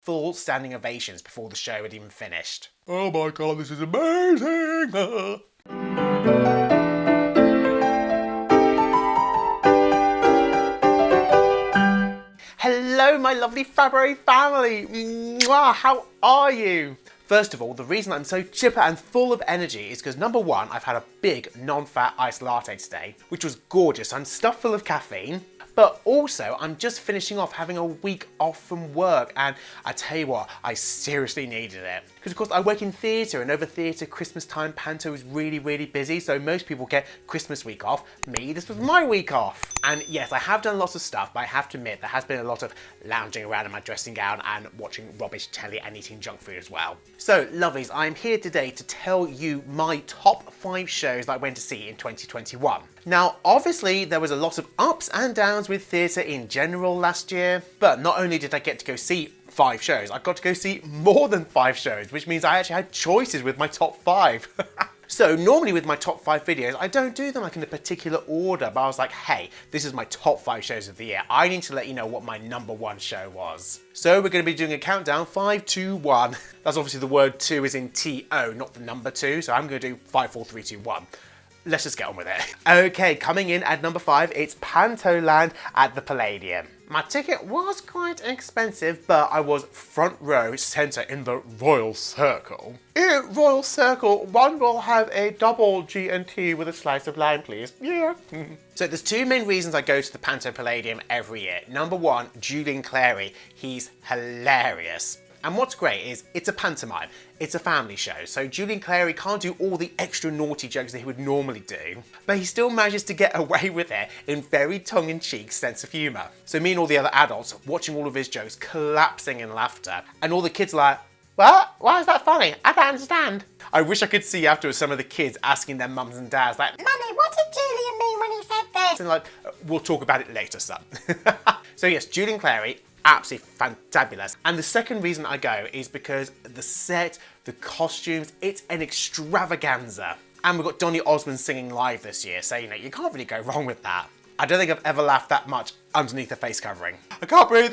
full standing ovations before the show had even finished. Oh my god, this is amazing! Hello, my lovely Fabaret family! Mwah, how are you? First of all, the reason I'm so chipper and full of energy is because number one, I've had a big non-fat iced latte today, which was gorgeous. I'm stuffed full of caffeine. But also, I'm just finishing off having a week off from work, and I tell you what, I seriously needed it. Because of course I work in theatre, and over theatre, Christmas time, Panto is really busy, so most people get Christmas week off. Me, this was my week off. And yes, I have done lots of stuff, but I have to admit there has been a lot of lounging around in my dressing gown and watching rubbish telly and eating junk food as well. So, lovelies, I'm here today to tell you my top 5 shows that I went to see in 2021. Now, obviously, there was a lot of ups and downs with theatre in general last year, but not only did I get to go see 5 shows, I got to go see more than 5 shows, which means I actually had choices with my top 5. So normally with my top 5 videos, I don't do them like in a particular order, but I was like, hey, this is my top 5 shows of the year. I need to let you know what my number 1 show was. So we're going to be doing a countdown, 5, 2, 1. That's obviously the word 2 is in TO, not the number 2, so I'm going to do 5, 4, 3, 2, 1. Let's just get on with it. Okay, coming in at number 5, it's Panto Land at the Palladium. My ticket was quite expensive, but I was front row centre in the Royal Circle. In Royal Circle, one will have a double G&T with a slice of lime, please. Yeah. So there's 2 main reasons I go to the Panto Palladium every year. Number 1, Julian Clary. He's hilarious. And what's great is it's a pantomime, it's a family show, so Julian Clary can't do all the extra naughty jokes that he would normally do, but he still manages to get away with it in very tongue-in-cheek sense of humour. So me and all the other adults watching all of his jokes collapsing in laughter, and all the kids are like, what? Why is that funny? I don't understand. I wish I could see afterwards some of the kids asking their mums and dads like, Mummy, what did Julian mean when he said this? And like, we'll talk about it later, son. So yes, Julian Clary, absolutely fantabulous. And the second reason I go is because the set, the costumes, it's an extravaganza. And we've got Donny Osmond singing live this year, so you know, you can't really go wrong with that. I don't think I've ever laughed that much underneath a face covering. I can't breathe,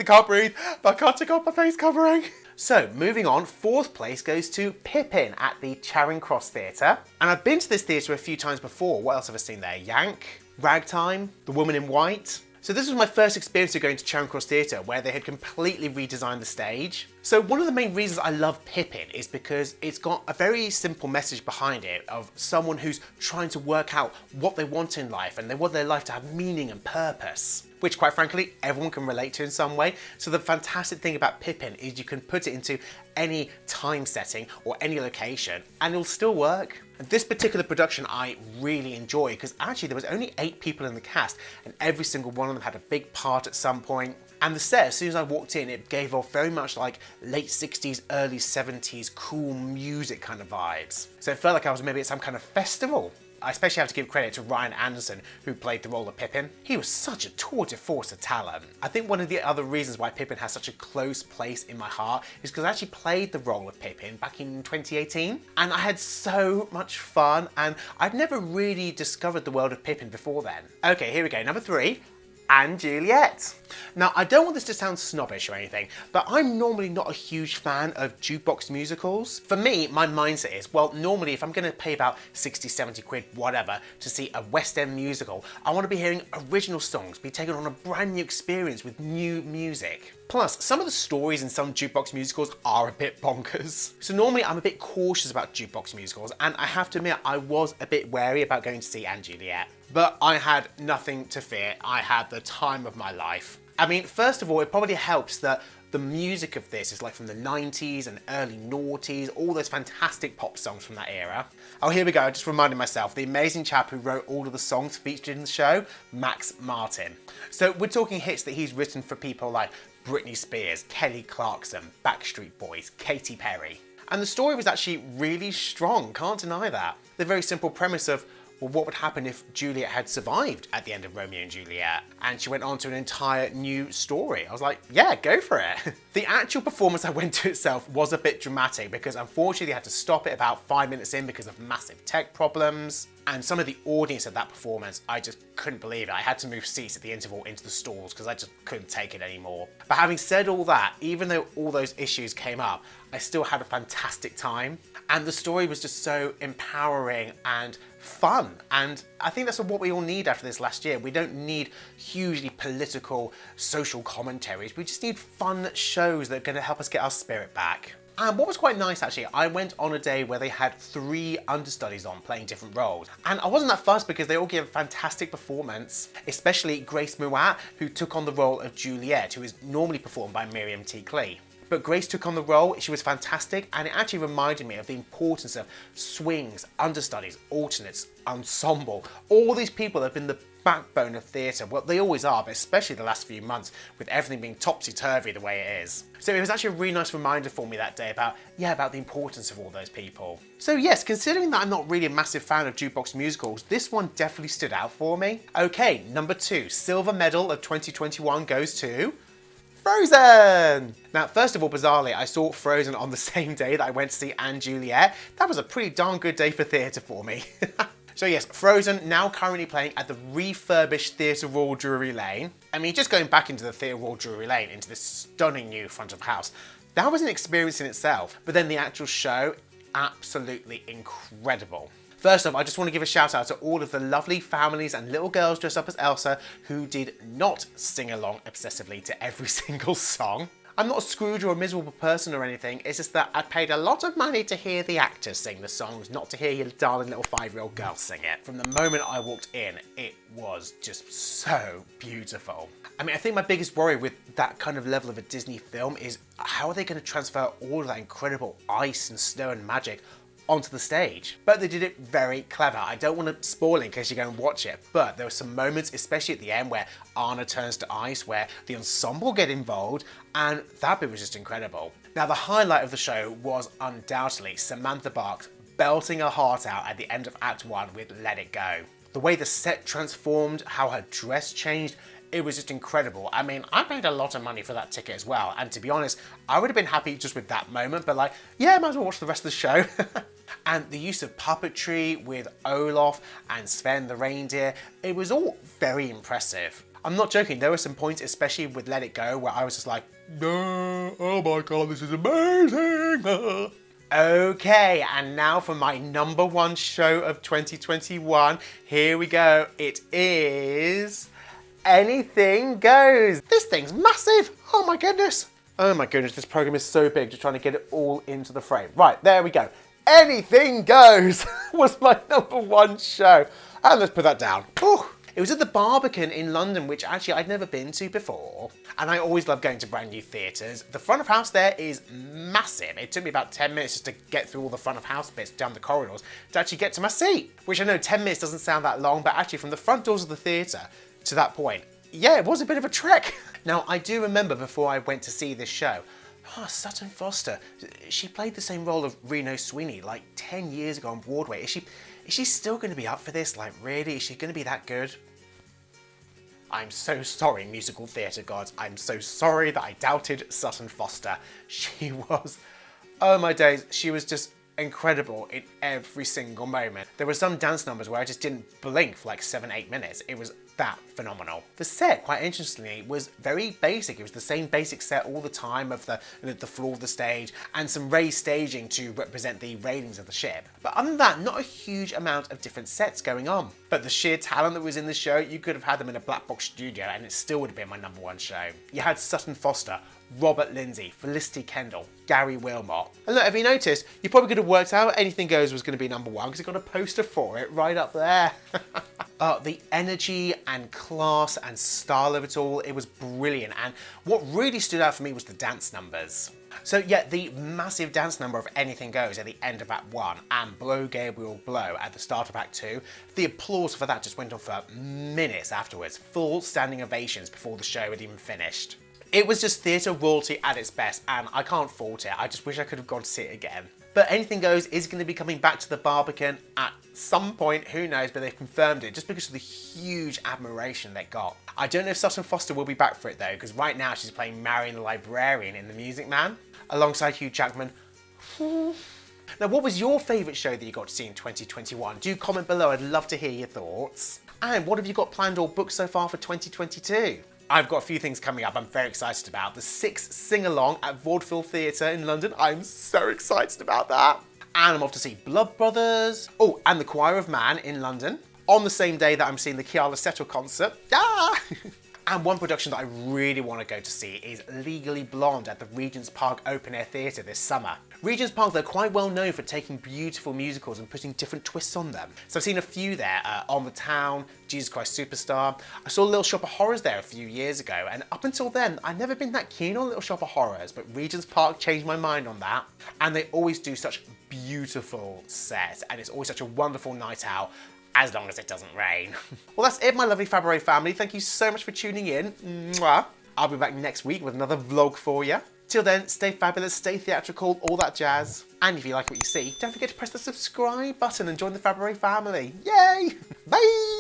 but I can't take off my face covering. So, moving on, 4th place goes to Pippin at the Charing Cross Theatre. And I've been to this theatre a few times before. What else have I seen there? Yank, Ragtime, The Woman in White. So this was my first experience of going to Charing Cross Theatre, where they had completely redesigned the stage. So one of the main reasons I love Pippin is because it's got a very simple message behind it of someone who's trying to work out what they want in life, and they want their life to have meaning and purpose, which quite frankly everyone can relate to in some way. So the fantastic thing about Pippin is you can put it into any time setting or any location and it'll still work. And this particular production I really enjoy because actually there was only 8 people in the cast and every single one of them had a big part at some point. And the set, as soon as I walked in, it gave off very much like late 60s, early 70s cool music kind of vibes. So it felt like I was maybe at some kind of festival. I especially have to give credit to Ryan Anderson, who played the role of Pippin. He was such a tour de force of talent. I think one of the other reasons why Pippin has such a close place in my heart is because I actually played the role of Pippin back in 2018. And I had so much fun, and I'd never really discovered the world of Pippin before then. Okay, here we go, number 3. And Juliet. Now, I don't want this to sound snobbish or anything, but I'm normally not a huge fan of jukebox musicals. For me, my mindset is, well, normally if I'm going to pay about 60, 70 quid, whatever, to see a West End musical, I want to be hearing original songs, be taken on a brand new experience with new music. Plus, some of the stories in some jukebox musicals are a bit bonkers. So normally I'm a bit cautious about jukebox musicals, and I have to admit I was a bit wary about going to see Anne Juliet. But I had nothing to fear. I had the time of my life. I mean, first of all, it probably helps that the music of this is like from the 90s and early noughties, all those fantastic pop songs from that era. Oh, here we go, I just reminded myself, the amazing chap who wrote all of the songs featured in the show, Max Martin. So we're talking hits that he's written for people like Britney Spears, Kelly Clarkson, Backstreet Boys, Katy Perry. And the story was actually really strong, can't deny that. The very simple premise of well, what would happen if Juliet had survived at the end of Romeo and Juliet and she went on to an entire new story? I was like, yeah, go for it. The actual performance I went to itself was a bit dramatic because unfortunately they had to stop it about 5 minutes in because of massive tech problems. And some of the audience at that performance, I just couldn't believe it. I had to move seats at the interval into the stalls because I just couldn't take it anymore. But having said all that, even though all those issues came up, I still had a fantastic time. And the story was just so empowering and fun. And I think that's what we all need after this last year. We don't need hugely political social commentaries. We just need fun shows that are going to help us get our spirit back. And what was quite nice actually, I went on a day where they had 3 understudies on playing different roles. And I wasn't that fussed because they all gave a fantastic performance, especially Grace Muat, who took on the role of Juliet, who is normally performed by Miriam T. Clee. But Grace took on the role, she was fantastic, and it actually reminded me of the importance of swings, understudies, alternates, ensemble, all these people that have been the backbone of theatre. Well, they always are, but especially the last few months with everything being topsy-turvy the way it is. So it was actually a really nice reminder for me that day about the importance of all those people. So yes, considering that I'm not really a massive fan of jukebox musicals, this one definitely stood out for me. Okay, number 2, silver medal of 2021 goes to Frozen! Now, first of all, bizarrely, I saw Frozen on the same day that I went to see & Juliet. That was a pretty darn good day for theatre for me. So yes, Frozen now currently playing at the refurbished Theatre Royal Drury Lane. I mean, just going back into the Theatre Royal Drury Lane, into this stunning new front of house, that was an experience in itself. But then the actual show, absolutely incredible. First off, I just want to give a shout out to all of the lovely families and little girls dressed up as Elsa who did not sing along obsessively to every single song. I'm not a Scrooge or a miserable person or anything, it's just that I paid a lot of money to hear the actors sing the songs, not to hear your darling little 5-year-old girl sing it. From the moment I walked in, it was just so beautiful. I mean, I think my biggest worry with that kind of level of a Disney film is how are they going to transfer all of that incredible ice and snow and magic onto the stage. But they did it very clever. I don't want to spoil it in case you go and watch it, but there were some moments, especially at the end, where Anna turns to ice, where the ensemble get involved, and that bit was just incredible. Now, the highlight of the show was undoubtedly Samantha Barks belting her heart out at the end of Act 1 with Let It Go. The way the set transformed, how her dress changed, it was just incredible. I mean, I paid a lot of money for that ticket as well, and to be honest, I would have been happy just with that moment, but like, yeah, might as well watch the rest of the show. And the use of puppetry with Olaf and Sven the reindeer, it was all very impressive. I'm not joking, there were some points, especially with Let It Go, where I was just like, oh my god, this is amazing! Okay, and now for my number 1 show of 2021. Here we go. It is Anything Goes. This thing's massive. Oh my goodness. Oh my goodness, this program is so big, just trying to get it all into the frame. Right, there we go. Anything Goes was my number 1 show. And let's put that down. Whew. It was at the Barbican in London, which actually I'd never been to before. And I always love going to brand new theatres. The front of house there is massive. It took me about 10 minutes just to get through all the front of house bits down the corridors to actually get to my seat. Which I know 10 minutes doesn't sound that long, but actually from the front doors of the theatre to that point, yeah, it was a bit of a trek. Now, I do remember before I went to see this show, Sutton Foster, she played the same role of Reno Sweeney like 10 years ago on Broadway. Is she still going to be up for this? Like, really? Is she going to be that good? I'm so sorry, musical theatre gods. I'm so sorry that I doubted Sutton Foster. She was, oh my days, she was just incredible in every single moment. There were some dance numbers where I just didn't blink for like 7-8 minutes. It was that phenomenal. The set, quite interestingly, was very basic. It was the same basic set all the time of the floor of the stage and some raised staging to represent the railings of the ship. But other than that, not a huge amount of different sets going on. But the sheer talent that was in the show, you could have had them in a black box studio and it still would have been my number 1 show. You had Sutton Foster, Robert Lindsay, Felicity Kendall, Gary Wilmot. And look, have you noticed, you probably could have worked out Anything Goes was going to be number 1 because it got a poster for it right up there. The energy and class and style of it all, it was brilliant. And what really stood out for me was the dance numbers. So yeah, the massive dance number of Anything Goes at the end of Act 1 and Blow Gabriel Blow at the start of Act 2, the applause for that just went on for minutes afterwards, full standing ovations before the show had even finished. It was just theatre royalty at its best, and I can't fault it. I just wish I could have gone to see it again. But Anything Goes is going to be coming back to the Barbican at some point, who knows, but they've confirmed it just because of the huge admiration they got. I don't know if Sutton Foster will be back for it though, because right now she's playing Marion the Librarian in The Music Man, alongside Hugh Jackman. Now, what was your favourite show that you got to see in 2021? Do comment below, I'd love to hear your thoughts. And what have you got planned or booked so far for 2022? I've got a few things coming up I'm very excited about. The 6th sing-along at Vaudeville Theatre in London. I'm so excited about that. And I'm off to see Blood Brothers. Oh, and the Choir of Man in London. On the same day that I'm seeing the Kiala Settle concert. Ah! And one production that I really want to go to see is Legally Blonde at the Regent's Park Open Air Theatre this summer. Regent's Park, they're quite well known for taking beautiful musicals and putting different twists on them. So I've seen a few there, On the Town, Jesus Christ Superstar. I saw Little Shop of Horrors there a few years ago, and up until then, I'd never been that keen on Little Shop of Horrors, but Regent's Park changed my mind on that. And they always do such beautiful sets, and it's always such a wonderful night out, as long as it doesn't rain. Well, that's it, my lovely Fabaret family. Thank you so much for tuning in. Mwah. I'll be back next week with another vlog for you. Till then, stay fabulous, stay theatrical, all that jazz. And if you like what you see, don't forget to press the subscribe button and join the Fabaret family. Yay! Bye!